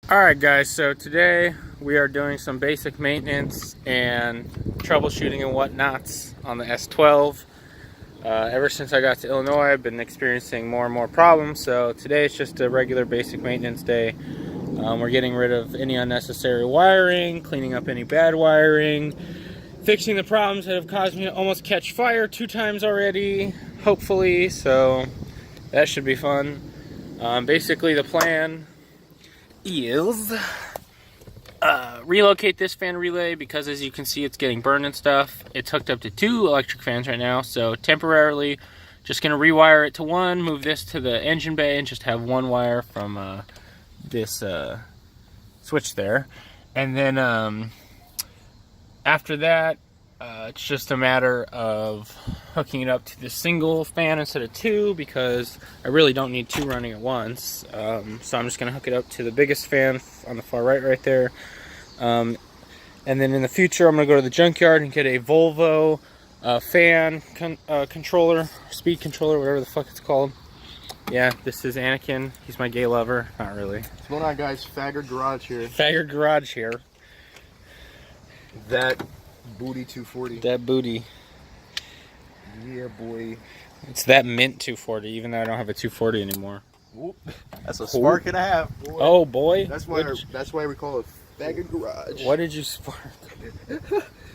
Alright guys, so today we are doing some basic maintenance and troubleshooting and whatnots on the S12. Ever since I got to Illinois, I've been experiencing more and more problems, so today it's just a regular basic maintenance day. We're getting rid of any unnecessary wiring, cleaning up any bad wiring, fixing the problems that have caused me to almost catch fire 2 times already, hopefully, so that should be fun. Basically the plan is relocate this fan relay because, as you can see, it's getting burned and stuff. It's hooked up to 2 electric fans right now, so temporarily just gonna rewire it to 1, move this to the engine bay, and just have 1 wire from this switch there. And then after that, it's just a matter of hooking it up to the single fan instead of 2, because I really don't need 2 running at once. So I'm just going to hook it up to the biggest fan on the far right there. And then in the future, I'm going to go to the junkyard and get a Volvo fan controller, speed controller, whatever the fuck it's called. Yeah, this is Anakin. He's my gay lover. Not really. What's going on, guys? Fagger Garage here. Fagger Garage here. That booty 240. That booty. Yeah, boy. It's that mint 240, even though I don't have a 240 anymore. Whoop. That's a spark and a half, boy. Oh, boy. That's why we call it Fagger Garage. What did you spark?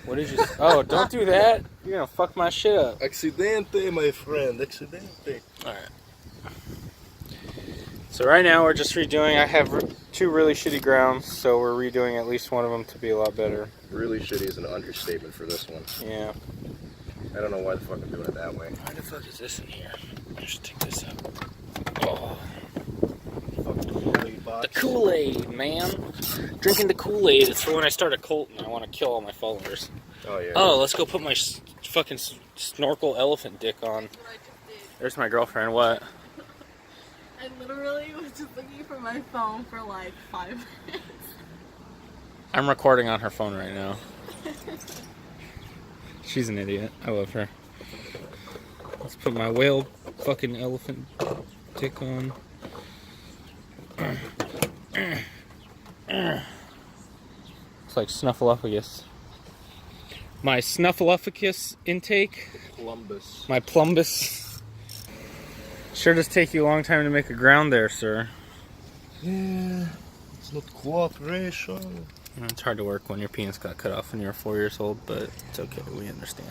What did you... Oh, don't do that. You're gonna fuck my shit up. Accidente, my friend. Accidente. Alright. So right now we're just redoing. I have 2 really shitty grounds, so we're redoing at least one of them to be a lot better. Really shitty is an understatement for this one. Yeah. I don't know why the fuck I'm doing it that way. Why the fuck is this in here? I should take this out. Oh. The Kool-Aid, man. Drinking the Kool-Aid is for when I start a cult and I want to kill all my followers. Oh, yeah. Oh, let's go put my fucking snorkel elephant dick on. There's my girlfriend. What? I literally was just looking for my phone for like 5 minutes. I'm recording on her phone right now. She's an idiot. I love her. Let's put my whale fucking elephant dick on. It's like Snuffleupagus. My Snuffleupagus intake. Columbus. My plumbus. Sure does take you a long time to make a ground there, sir. Yeah, it's not cooperation. It's hard to work when your penis got cut off when you were 4 years old, but it's okay, we understand.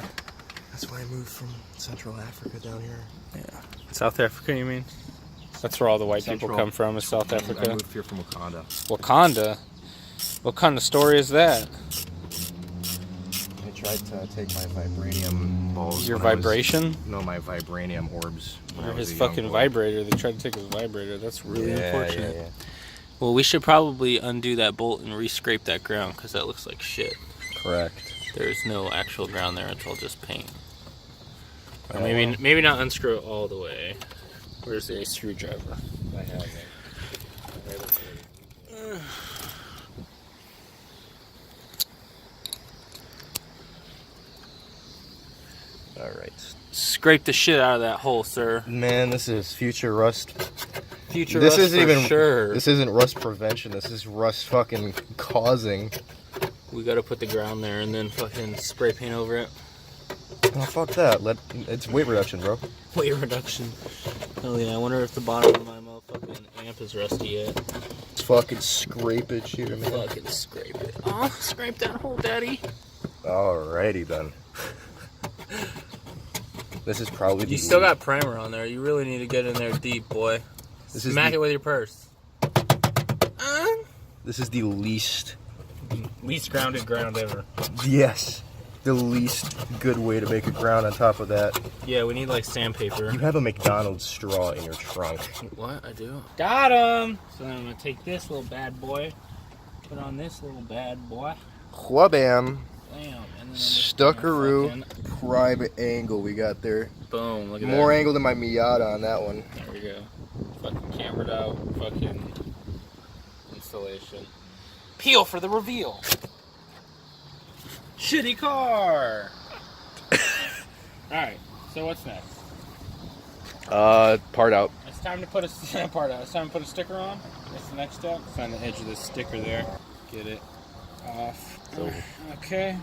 That's why I moved from Central Africa down here. Yeah. South Africa, you mean? That's where all the white people come from, is South Africa. I moved here from Wakanda. Wakanda? What kind of story is that? I tried to take my vibranium balls. Your vibration? No, my vibranium orbs. Or his fucking vibrator. They tried to take his vibrator. That's really unfortunate. Yeah. Well, we should probably undo that bolt and re-scrape that ground, because that looks like shit. Correct. There's no actual ground there, it's all just paint. Or maybe not unscrew it all the way. Where's a screwdriver? I have it. Alright. Scrape the shit out of that hole, sir. Man, this is future rust. Future rust for sure. This isn't rust prevention, this is rust fucking causing. We gotta put the ground there and then fucking spray paint over it. Oh, fuck that. It's weight reduction, bro. Weight reduction. Hell yeah, I wonder if the bottom of my motherfucking amp is rusty yet. Let's fucking scrape it here, man. Fucking scrape it. Oh, scrape that hole, daddy. Alrighty then. This is probably You still got primer on there. You really need to get in there deep, boy. Smack it with your purse. This is the least grounded ground ever. Yes. The least good way to make a ground on top of that. Yeah, we need like sandpaper. You have a McDonald's straw in your trunk. What? I do? Got him! So then I'm gonna take this little bad boy, put on this little bad boy. Whabam. Bam. And then Stuckaroo private angle we got there. Boom, look at that. More angle than my Miata on that one. There we go. Fucking cambered out, fucking installation. Peel for the reveal. Shitty car. Alright, so what's next? Part out. It's time to put a part out. It's time to put a sticker on. That's the next step. Find the edge of the sticker there. Get it off. So, Okay.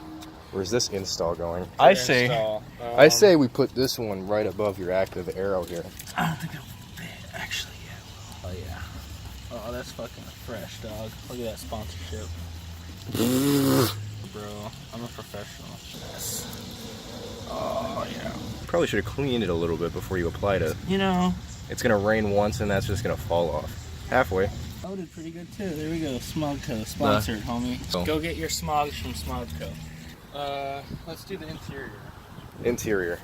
where's this install going? Install. I say we put this one right above your active arrow here. I don't think it'll fit. Actually, yeah. Oh yeah. Oh, that's fucking fresh, dog. Look at that sponsorship. Bro, I'm a professional. Yes. Oh yeah. Probably should have cleaned it a little bit before you applied it. You know. It's gonna rain once and that's just gonna fall off. Halfway. Oh, did pretty good too. There we go. Smogco sponsored, homie. Oh. Go get your smogs from Smogco. Let's do the interior. Interior.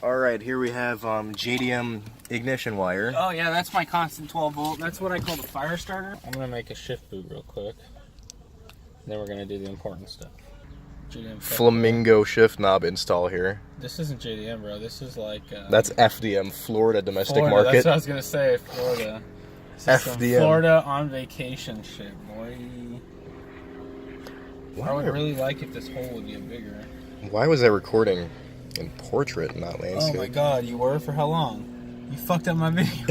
Alright, here we have JDM ignition wire. Oh yeah, that's my constant 12 volt. That's what I call the fire starter. I'm gonna make a shift boot real quick. Then we're gonna do the important stuff. JDM Flamingo shift knob install here. This isn't JDM, bro. This is like That's FDM, Florida domestic Florida. market. That's what I was gonna say. Florida. This is some FDM. Florida on vacation shit, boy. Why I would really like if this hole would get bigger. Why was I recording in portrait, not landscape? Oh my god, you were? For how long? You fucked up my video.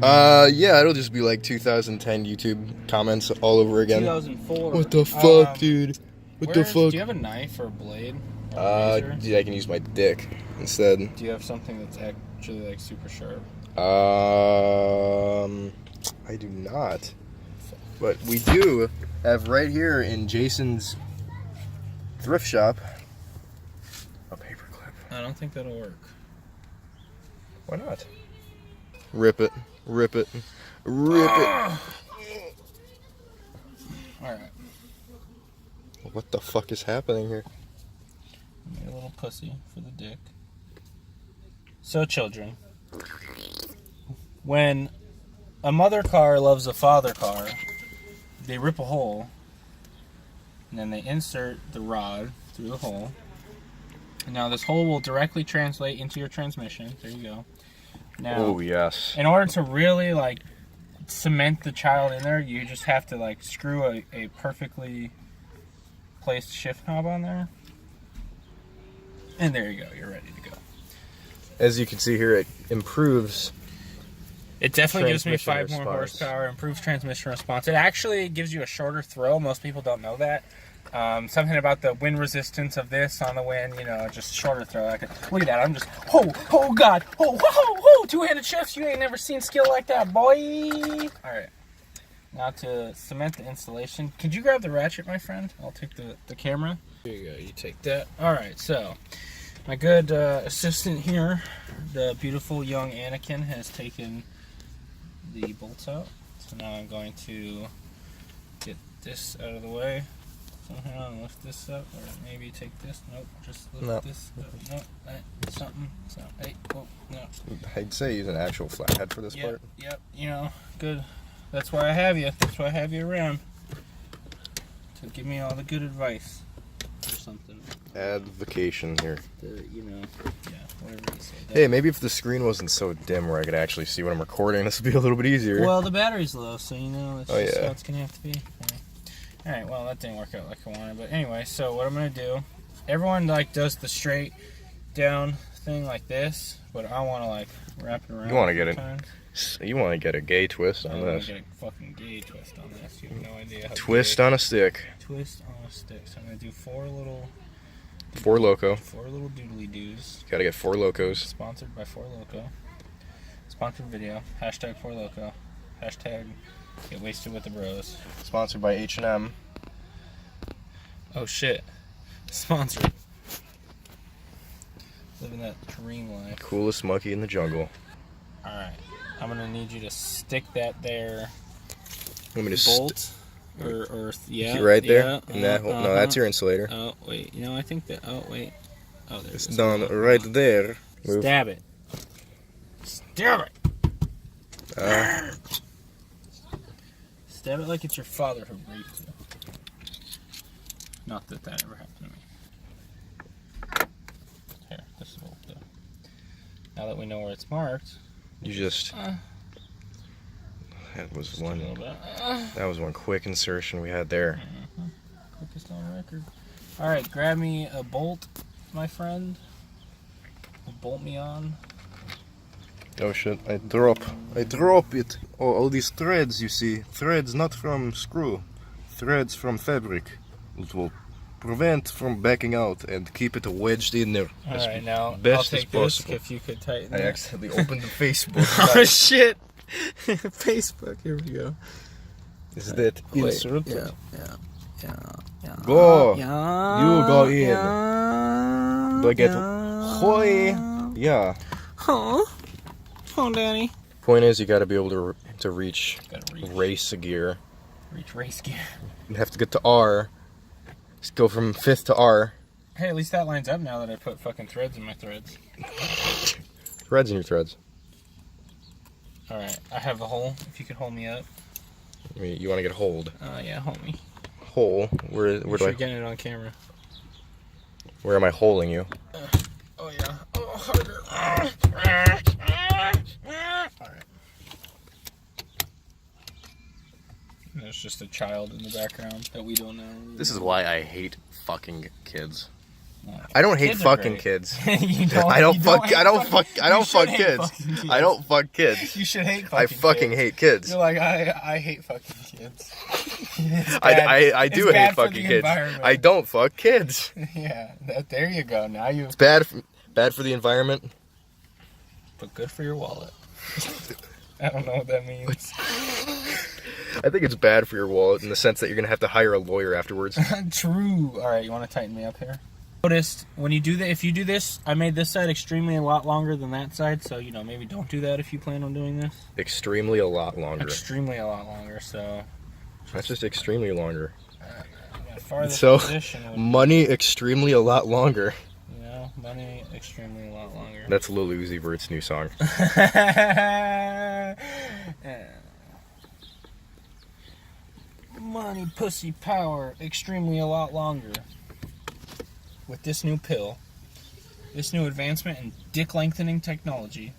Yeah, it'll just be like 2010 YouTube comments all over again. 2004. What the fuck, dude? What the fuck? Do you have a knife or a blade? Or a razor? Dude, I can use my dick instead. Do you have something that's actually like super sharp? I do not. But we do have right here in Jason's thrift shop a paperclip. I don't think that'll work. Why not? Rip it. Rip it. Rip it. Alright. What the fuck is happening here? Made a little pussy for the dick. So, children, when a mother car loves a father car, they rip a hole, and then they insert the rod through the hole. And now this hole will directly translate into your transmission. There you go. Now, Oh, yes. in order to really like cement the child in there, you just have to like screw a perfectly placed shift knob on there. And there you go, you're ready to go. As you can see here, it improves. It definitely gives me Transmission 5 more response. horsepower, improves transmission response. It actually gives you a shorter throw. Most people don't know that. Something about the wind resistance of this on the wind, you know, just shorter throw. Look at that, I'm just, oh god, two-handed shifts, you ain't never seen skill like that, boy. Alright, now to cement the installation. Could you grab the ratchet, my friend? I'll take the camera. Here you go, you take that. Alright, so, my good assistant here, the beautiful young Anakin, has taken the bolts out. So now I'm going to get this out of the way. Somehow lift this up, or maybe take this. Nope, just lift this up. Nope, something. So, hey, oh, no. I'd say use an actual flathead for this part. Yep, you know, good. That's why I have you. That's why I have you around. To give me all the good advice. Or something. Advocation here. You know, yeah, whatever you say. Hey, maybe if the screen wasn't so dim where I could actually see what I'm recording, this would be a little bit easier. Well, the battery's low, so you know, it's just yeah. how it's going to have to be. Yeah. Alright, well, that didn't work out like I wanted. But anyway, so what I'm going to do, everyone, like, does the straight down thing like this, but I want to, like, wrap it around. You want to get it. times. You want to get a gay twist on I want this. to get a fucking gay twist on this. You have no idea how Twist gay. on a stick. Twist on a stick. So I'm going to do 4 little doodly doos. Gotta get 4 locos. Sponsored by 4 Loco. Sponsored video. Hashtag 4 Loco. Hashtag get wasted with the bros. Sponsored by H&M. Oh shit. Sponsored. Living that dream life. Coolest monkey in the jungle. Alright. I'm gonna need you to stick that there. Want me to Bolt. Or yeah. right there? Yeah, In that hole? No, that's your insulator. Oh, wait. You know, I think that. Oh, wait. Oh, there's It's done right there. Move. Stab it. Stab it. Stab it like it's your father who raped you. Not that that ever happened to me. Here, this is what we'll do. Now that we know where it's marked, You just... That was just a little bit. That was one quick insertion we had there. Quickest on record. Alright, grab me a bolt, my friend. Bolt me on. Oh shit, I drop it. Oh, all these threads, you see. Threads not from screw. Threads from fabric. It will prevent from backing out and keep it wedged in there. Alright, now best I'll as take this possible. if you could tighten I it. accidentally opened the Facebook. Oh shit! Facebook, here we go. Is that Wait, insert? yeah. Go! Yeah. You go in. Yeah. Do I get hoy? Yeah. Huh? Oh, Danny. Point is, you got to be able to reach Gotta reach. race gear. Reach race gear. You have to get to R. Just go from 5th to R. Hey, at least that lines up now that I put fucking threads in my threads. Threads in your threads. Alright, I have a hole. If you could hold me up. I mean, you want to get hold. Yeah, hold me. Hole? Where You do I? should get it on camera. Where am I holding you? Oh yeah. Oh, harder. Alright. There's just a child in the background that we don't know. This is why I hate fucking kids. Well, I don't hate kids are fucking great. kids. You I don't fuck hate kids. fucking kids. I don't fuck kids. You should hate fucking I fucking kids. hate kids. You're like, I hate fucking kids. It's I bad. do It's hate bad for fucking the kids. environment. I don't fuck kids. Yeah, there you go. Now you. It's bad for the environment. But good for your wallet. I don't know what that means. I think it's bad for your wallet in the sense that you're gonna have to hire a lawyer afterwards. True. All right, you want to tighten me up here? Noticed when you do that, if you do this, I made this side extremely a lot longer than that side, so maybe don't do that if you plan on doing this. Extremely a lot longer. Extremely a lot longer, so. That's just extremely longer. Farthest So, position would, money extremely a lot longer. money extremely a lot longer. That's Lil Uzi Vert's new song. Money, pussy, power, extremely a lot longer. With this new pill, this new advancement in dick lengthening technology.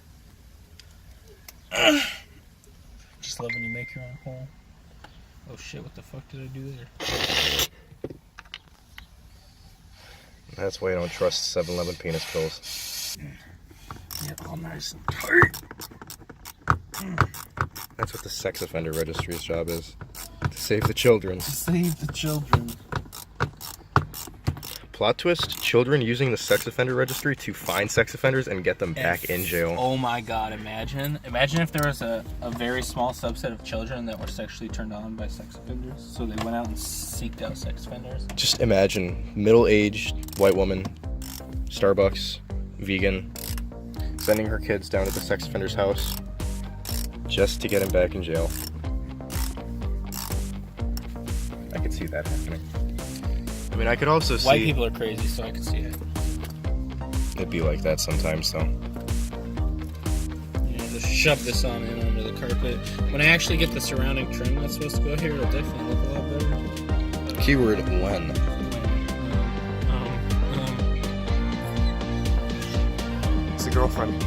Just love when you make your own hole. Oh shit, what the fuck did I do there? That's why I don't trust 7-Eleven penis pills. Get all nice and tight. That's what the sex offender registry's job is. To save the children. Save the children. Plot twist, children using the sex offender registry to find sex offenders and get them back in jail. Oh my god, imagine if there was a very small subset of children that were sexually turned on by sex offenders, so they went out and seeked out sex offenders. Just imagine, middle-aged white woman, Starbucks, vegan, sending her kids down to the sex offender's house just to get him back in jail. I could see that happening. I mean, I could also see... White people are crazy, so I can see it. It'd be like that sometimes, though. Just shove this on in under the carpet. When I actually get the surrounding trim that's supposed to go here, it'll definitely look a lot better. Keyword, when. It's a girlfriend.